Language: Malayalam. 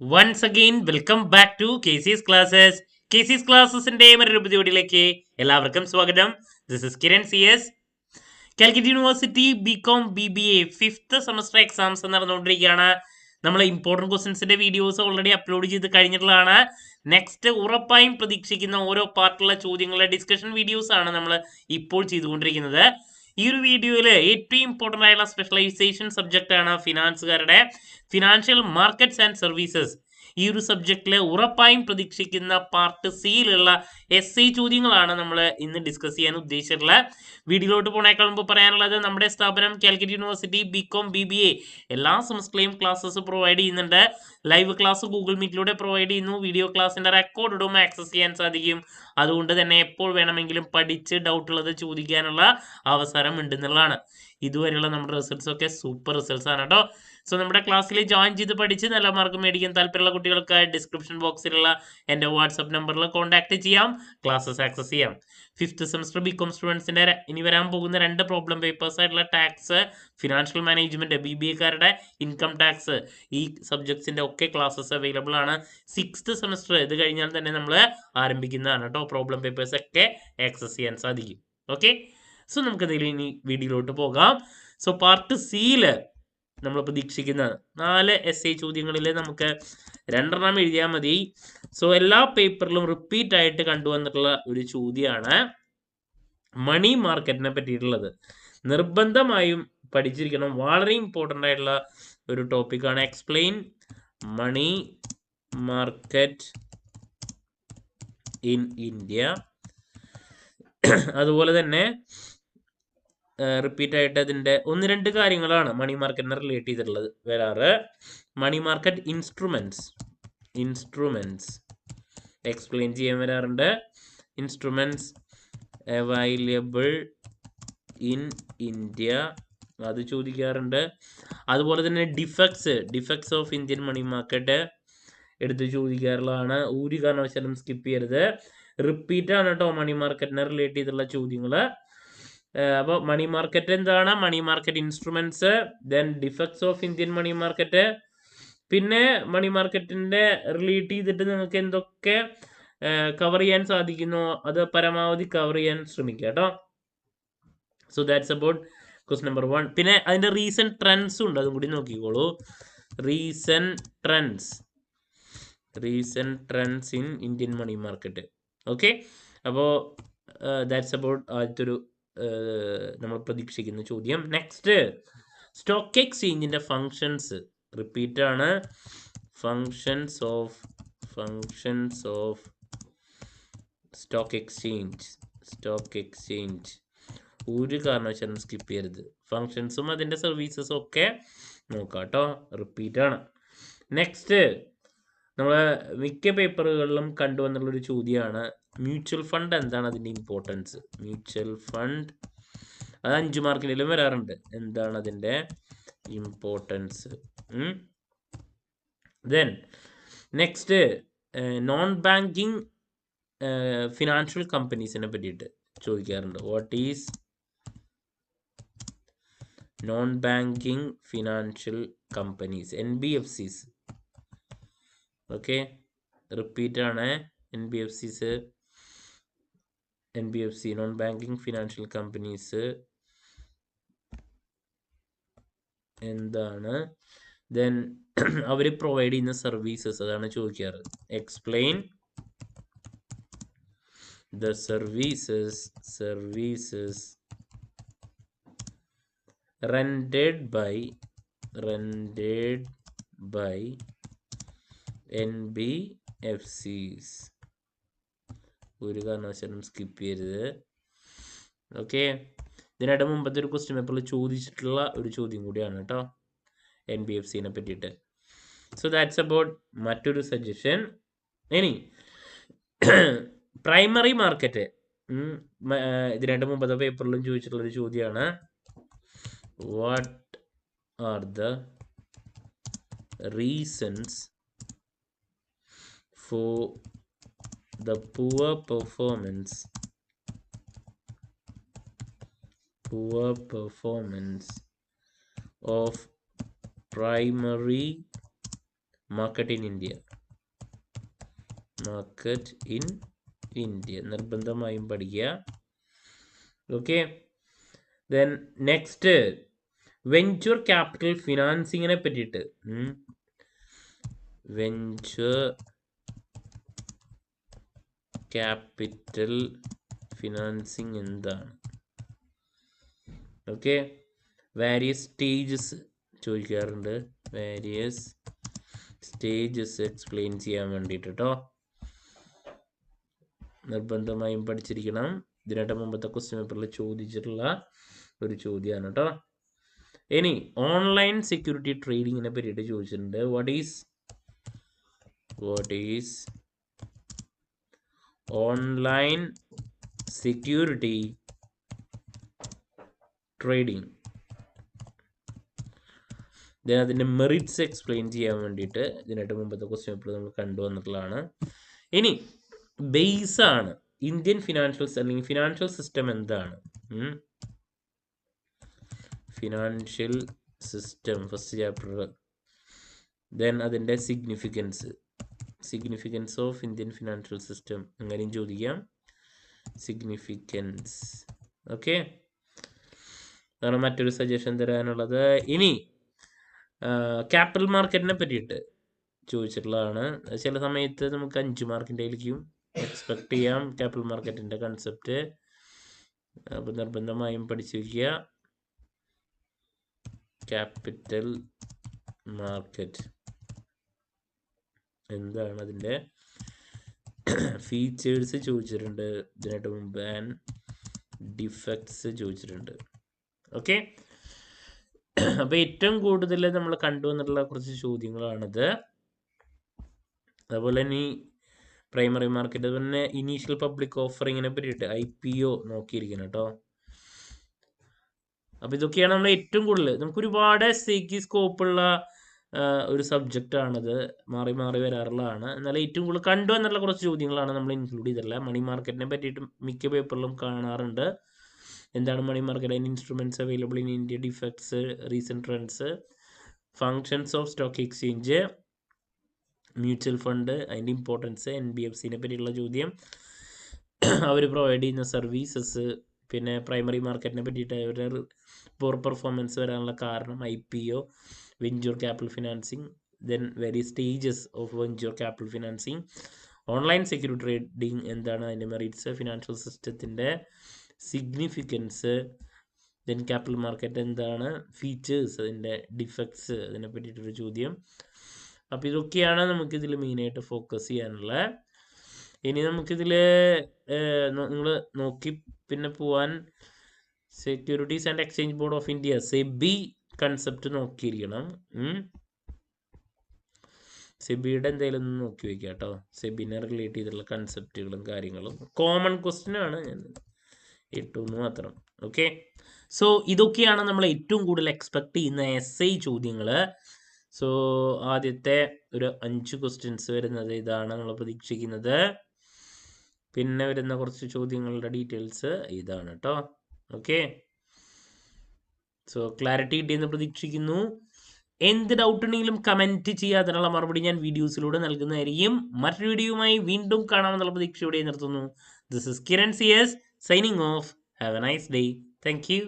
Once again, welcome back to KC's Classes. KC's Classesന്റെ മറ്റൊരു എപ്പിസോഡിലേക്ക് എല്ലാവർക്കും സ്വാഗതം. This is Kiran CS. Calicut university B Com BBA fifth semester exams നടന്നുകൊണ്ടിരിക്കുകയാണ്. നമ്മൾ ഇമ്പോർട്ടൻറ്റ് ക്വസ്റ്റ്യൻസിന്റെ വീഡിയോസ് ഓൾറെഡി അപ്ലോഡ് ചെയ്ത് കഴിഞ്ഞിട്ടുള്ളതാണ്. നെക്സ്റ്റ് ഉറപ്പായും പ്രതീക്ഷിക്കുന്ന ഓരോ പാർട്ടുള്ള ചോദ്യങ്ങളുടെ ഡിസ്കഷൻ വീഡിയോസ് ആണ് നമ്മൾ ഇപ്പോൾ ചെയ്തുകൊണ്ടിരിക്കുന്നത്. ഈ ഒരു വീഡിയോയിൽ ഏറ്റവും ഇമ്പോർട്ടൻ്റ് ആയിട്ടുള്ള സ്പെഷ്യലൈസേഷൻ സബ്ജക്റ്റ് ആണ് ഫിനാൻസുകാരുടെ ഫിനാൻഷ്യൽ മാർക്കറ്റ്സ് ആൻഡ് സർവീസസ്. ഈ ഒരു സബ്ജക്റ്റിൽ ഉറപ്പായും പ്രതീക്ഷിക്കുന്ന പാർട്ട് സിയിലുള്ള SI ചോദ്യങ്ങളാണ് നമ്മൾ ഇന്ന് ഡിസ്കസ് ചെയ്യാൻ ഉദ്ദേശിച്ചിട്ടുള്ളത്. വീഡിയോയിലോട്ട് പോണേക്കാൾ മുമ്പ് പറയാനുള്ളത്, നമ്മുടെ സ്ഥാപനം കാലിക്കറ്റ് യൂണിവേഴ്സിറ്റി ബികോം BBA എല്ലാ സെമസ്റ്ററിലെയും ക്ലാസ്സസ് പ്രൊവൈഡ് ചെയ്യുന്നുണ്ട്. ലൈവ് ക്ലാസ് ഗൂഗിൾ മീറ്റിലൂടെ പ്രൊവൈഡ് ചെയ്യുന്നു. വീഡിയോ ക്ലാസ്സിന്റെ റെക്കോർഡും ആക്സസ് ചെയ്യാൻ സാധിക്കും. അതുകൊണ്ട് തന്നെ എപ്പോൾ വേണമെങ്കിലും പഠിച്ച് ഡൗട്ടുള്ളത് ചോദിക്കാനുള്ള അവസരം ഉണ്ടെന്നുള്ളതാണ്. ഇതുവരെയുള്ള നമ്മുടെ റിസൾട്ട്സ് ഒക്കെ സൂപ്പർ റിസൾട്ട്സ് ആണ് കേട്ടോ. സോ നമ്മുടെ ക്ലാസ്സിൽ ജോയിൻ ചെയ്ത് പഠിച്ച് നല്ല മാർക്ക് മേടിക്കാൻ താല്പര്യമുള്ള കുട്ടികൾക്ക് ഡിസ്ക്രിപ്ഷൻ ബോക്സിലുള്ള എൻ്റെ വാട്സപ്പ് നമ്പറിൽ കോൺടാക്ട് ചെയ്യാം, ക്ലാസ്സസ് ആക്സസ് ചെയ്യാം. ഫിഫ്ത്ത് സെമസ്റ്റർ ബികോം സ്റ്റുഡൻസിൻ്റെ ഇനി വരാൻ പോകുന്ന 2 പ്രോബ്ലം പേപ്പേഴ്സ് ആയിട്ടുള്ള tax, financial management, BBA income tax, ഈ സബ്ജക്ട്സിൻ്റെ ഒക്കെ ക്ലാസ്സസ് അവൈലബിൾ ആണ്. 6th സെമസ്റ്റർ ഇത് കഴിഞ്ഞാൽ തന്നെ നമ്മൾ ആരംഭിക്കുന്നതാണ് കേട്ടോ. പ്രോബ്ലം പേപ്പേഴ്സ് ഒക്കെ ആക്സസ് ചെയ്യാൻ സാധിക്കും. ഓക്കെ, സോ നമുക്ക് ഇനി വീഡിയോയിലോട്ട് പോകാം. സോ പാർട്ട് സിയിൽ നമ്മൾ പ്രതീക്ഷിക്കുന്ന 4 SI ചോദ്യങ്ങളിൽ നമുക്ക് 2 എഴുതിയാൽ മതി. സോ എല്ലാ പേപ്പറിലും റിപ്പീറ്റ് ആയിട്ട് കണ്ടുവന്നിട്ടുള്ള ഒരു ചോദ്യമാണ് മണി മാർക്കറ്റിനെ പറ്റിയിട്ടുള്ളത്. നിർബന്ധമായും പഠിച്ചിരിക്കണം, വളരെ ഇമ്പോർട്ടൻ്റ് ആയിട്ടുള്ള ഒരു ടോപ്പിക്കാണ്. Explain money market in India. അതുപോലെ തന്നെ റിപ്പീറ്റ് ആയിട്ട് അതിൻ്റെ 1-2 കാര്യങ്ങളാണ് മണി മാർക്കറ്റിനെ റിലേറ്റ് ചെയ്തിട്ടുള്ളത് വരാറ്. മണി മാർക്കറ്റ് ഇൻസ്ട്രുമെൻറ്റ്സ് എക്സ്പ്ലെയിൻ ചെയ്യാൻ വരാറുണ്ട്. ഇൻസ്ട്രുമെൻറ്റ്സ് അവൈലബിൾ ഇൻ ഇന്ത്യ അത് ചോദിക്കാറുണ്ട്. അതുപോലെ തന്നെ defects of Indian money market എടുത്ത് ചോദിക്കാറുള്ളതാണ്. ഒരു കാരണവശാലും സ്കിപ്പ് ചെയ്യരുത്. റിപ്പീറ്റ് ആണ് കേട്ടോ മണി മാർക്കറ്റിനെ റിലേറ്റ് ചെയ്തിട്ടുള്ള ചോദ്യങ്ങൾ. അപ്പോൾ മണി മാർക്കറ്റ് എന്താണ്, money market instruments, then defects of Indian money market, പിന്നെ മണി മാർക്കറ്റിന്റെ റിലേറ്റ് ചെയ്തിട്ട് നിങ്ങൾക്ക് എന്തൊക്കെ കവർ ചെയ്യാൻ സാധിക്കുന്നോ അത് പരമാവധി കവർ ചെയ്യാൻ ശ്രമിക്കുക കേട്ടോ. So that's about question number 1. പിന്നെ അതിന്റെ റീസെന്റ് ട്രെൻഡ്സും ഉണ്ട്, അതും കൂടി നോക്കിക്കോളൂ. Recent trends in Indian money market. Okay, അപ്പോൾ ദാറ്റ്സ് അബൌട്ട് ആദ്യത്തെ ഒരു നമ്മൾ പ്രതീക്ഷിക്കുന്ന ചോദ്യം. നെക്സ്റ്റ്, സ്റ്റോക്ക് എക്സ്ചേഞ്ചിന്റെ ഫങ്ഷൻസ് റിപ്പീറ്റ് ആണ്. ഫങ്ഷൻസ് ഓഫ് സ്റ്റോക്ക് എക്സ്ചേഞ്ച് ഒരു കാരണവശാലും സ്കിപ്പ് ചെയ്യരുത്. ഫങ്ഷൻസും അതിന്റെ സർവീസസും ഒക്കെ നോക്കാം കേട്ടോ. റിപ്പീറ്റ് ആണ്. നെക്സ്റ്റ്, നമ്മളെ മിക്ക പേപ്പറുകളിലും കണ്ടുവന്നുള്ളൊരു ചോദ്യമാണ് മ്യൂച്വൽ ഫണ്ട് എന്താണ് അതിൻ്റെ ഇമ്പോർട്ടൻസ്. മ്യൂച്വൽ ഫണ്ട് അത് 5 മാർക്കിലും വരാറുണ്ട്. എന്താണ് അതിൻ്റെ importance. Then next, non banking financial കമ്പനീസിനെ പറ്റിയിട്ട് ചോദിക്കാറുണ്ട്. What is non banking financial companies, NBFCs. Okay, repeat ആണ്. NBFC non banking financial companies എന്താണ്, ദെൻ അവർ പ്രൊവൈഡ് ചെയ്യുന്ന സർവീസസ് അതാണ് ചോദിക്കാറ്. Explain the services rendered by NBFCs. ഒരു കാരണവശാലും സ്കിപ്പ് ചെയ്യരുത്. ഓക്കെ, ഇതിനായിട്ട് മുമ്പത്തെ ഒരു ക്വസ്റ്റ്യൻ പേപ്പറിൽ ചോദിച്ചിട്ടുള്ള ഒരു ചോദ്യം കൂടിയാണ് കേട്ടോ NBFCനെ പറ്റിയിട്ട്. സോ ദാറ്റ്സ് അബൌട്ട് മറ്റൊരു സജഷൻ. ഇനി പ്രൈമറി മാർക്കറ്റ്, ഇതിനായിട്ട് മുമ്പത്തെ പേപ്പറിലും ചോദിച്ചിട്ടുള്ള ഒരു ചോദ്യമാണ്. What are the reasons for the poor performance of primary market in India. Market in India നിർബന്ധമായും പഠിക്കുക. Okay. Then next venture capital ഫിനാൻസിങ്ങിനെ പറ്റിയിട്ട്. വെഞ്ചർ ക്യാപിറ്റൽ ഫിനാൻസിങ് എന്താണ്? ഓക്കെ. വാരിയസ് സ്റ്റേജസ് ചോദിക്കാറുണ്ട്. വാരിയസ് സ്റ്റേജസ് എക്സ്പ്ലെയിൻ ചെയ്യാൻ വേണ്ടിയിട്ട് കേട്ടോ. നിർബന്ധമായും പഠിച്ചിരിക്കണം. ഇതിനായിട്ട് മുമ്പത്തെ ക്വസ്റ്റ്യൻ പേപ്പറിൽ ചോദിച്ചിട്ടുള്ള ഒരു ചോദ്യമാണ് കേട്ടോ. ഇനി ഓൺലൈൻ സെക്യൂരിറ്റി ട്രേഡിങ്ങിനെ പറ്റിയിട്ട് ചോദിച്ചിട്ടുണ്ട്. What is online security trading? അതിൻ്റെ മെറിറ്റ്സ് എക്സ്പ്ലെയിൻ ചെയ്യാൻ വേണ്ടിയിട്ട് ഇതിനായിട്ട് മുമ്പത്തെ ക്വസ്റ്റ്യൻ പേപ്പർ നമ്മൾ കണ്ടുവന്നിട്ടുള്ളതാണ്. ഇനി ബേസ് ആണ് ഇന്ത്യൻ ഫിനാൻഷ്യൽ അല്ലെങ്കിൽ ഫിനാൻഷ്യൽ സിസ്റ്റം എന്താണ്? Financial system first chapter. Then അതിൻ്റെ significance of Indian financial system അങ്ങനെയും ചോദിക്കാം. സിഗ്നിഫിക്കൻസ്. ഓക്കെ. അതാണ് മറ്റൊരു സജഷൻ തരാനുള്ളത്. ഇനി ക്യാപിറ്റൽ മാർക്കറ്റിനെ പറ്റിയിട്ട് ചോദിച്ചിട്ടുള്ളതാണ്. ചില സമയത്ത് നമുക്ക് 5 മാർക്കിൻ്റെ ആയിരിക്കും എക്സ്പെക്ട് ചെയ്യാം ക്യാപിറ്റൽ മാർക്കറ്റിൻ്റെ കൺസെപ്റ്റ്. അപ്പോൾ നിർബന്ധമായും പഠിച്ചു വയ്ക്കുക. ക്യാപിറ്റൽ മാർക്കറ്റ് എന്താണ്, അതിൻ്റെ ഫീച്ചേഴ്സ് ചോദിച്ചിട്ടുണ്ട് ഇതിനായിട്ട് മുമ്പ്, ആൻഡ് ഡിഫക്ട്സ് ചോദിച്ചിട്ടുണ്ട്. ഓക്കെ. അപ്പോൾ ഏറ്റവും കൂടുതൽ നമ്മൾ കണ്ടുവന്നിട്ടുള്ള കുറച്ച് ചോദ്യങ്ങളാണിത്. അതുപോലെ തന്നെ പ്രൈമറി മാർക്കറ്റ്, അതുപോലെ തന്നെ ഇനീഷ്യൽ പബ്ലിക് ഓഫറിങ്ങിനെ പറ്റിയിട്ട് IPO നോക്കിയിരിക്കണം കേട്ടോ. അപ്പോൾ ഇതൊക്കെയാണ് നമ്മൾ ഏറ്റവും കൂടുതൽ നമുക്ക് ഒരുപാട് സ്കോപ്പുള്ള ഒരു സബ്ജക്റ്റാണിത്. മാറി മാറി വരാറുള്ളതാണ്. എന്നാൽ ഏറ്റവും കൂടുതൽ കണ്ടുവന്നുള്ള കുറച്ച് ചോദ്യങ്ങളാണ് നമ്മൾ ഇൻക്ലൂഡ് ചെയ്തിട്ടുള്ള. മണി മാർക്കറ്റിനെ പറ്റിയിട്ട് മിക്ക പേപ്പറിലും കാണാറുണ്ട്. എന്താണ് മണി മാർക്കറ്റ്, അതിൻ്റെ instruments available in India, defects, recent trends, functions of stock exchange, mutual fund, അതിൻ്റെ ഇമ്പോർട്ടൻസ്, NBFCനെ പറ്റിയുള്ള ചോദ്യം, അവർ പ്രൊവൈഡ് ചെയ്യുന്ന സർവീസസ്, പിന്നെ പ്രൈമറി മാർക്കറ്റിനെ പറ്റിയിട്ട് അവരുടെ പോർ പെർഫോമൻസ് വരാനുള്ള കാരണം, IPO, venture capital financing, then various stages of venture capital financing, online security trading എന്താണ്, അതിൻ്റെ മെറിറ്റ്സ്, ഫിനാൻഷ്യൽ സിസ്റ്റത്തിൻ്റെ സിഗ്നിഫിക്കൻസ്, ദെൻ ക്യാപിറ്റൽ മാർക്കറ്റ് എന്താണ്, ഫീച്ചേഴ്സ്, അതിൻ്റെ ഡിഫക്ട്സ്, അതിനെ പറ്റിയിട്ടൊരു ചോദ്യം. അപ്പോൾ ഇതൊക്കെയാണ് നമുക്കിതിൽ മെയിനായിട്ട് ഫോക്കസ് ചെയ്യാനുള്ള. ഇനി നമുക്കിതിൽ നിങ്ങൾ നോക്കി പിന്നെ പോവാൻ securities and exchange board of India SEBI concept നോക്കിയിരിക്കണം. സെബിയുടെ എന്തെങ്കിലും ഒന്ന് നോക്കി വയ്ക്കുക കേട്ടോ. സെബിനെ റിലേറ്റ് ചെയ്തിട്ടുള്ള കൺസെപ്റ്റുകളും കാര്യങ്ങളും കോമൺ ക്വസ്റ്റ്യൻ ആണ്, ഞാൻ ഇട്ടുന്ന് മാത്രം. ഓക്കെ. സോ ഇതൊക്കെയാണ് നമ്മൾ ഏറ്റവും കൂടുതൽ എക്സ്പെക്ട് ചെയ്യുന്ന SI ചോദ്യങ്ങൾ. സോ ആദ്യത്തെ ഒരു 5 ക്വസ്റ്റ്യൻസ് വരുന്നത് ഇതാണ് നമ്മൾ പ്രതീക്ഷിക്കുന്നത്. പിന്നെ വരുന്ന കുറച്ച് ചോദ്യങ്ങളുടെ ഡീറ്റെയിൽസ് ഇതാണ് കേട്ടോ. ഓക്കെ. സോ ക്ലാരിറ്റി കിട്ടിയെന്ന് പ്രതീക്ഷിക്കുന്നു. എന്ത് ഡൗട്ട് ഉണ്ടെങ്കിലും കമൻറ്റ് ചെയ്യുക. അതിനുള്ള മറുപടി ഞാൻ വീഡിയോസിലൂടെ നൽകുന്നതായിരിക്കും. മറ്റൊരു വീഡിയോയുമായി വീണ്ടും കാണാമെന്നുള്ള പ്രതീക്ഷയോടെ നിർത്തുന്നു. This is Kiran CS signing off. Have a nice day. Thank you.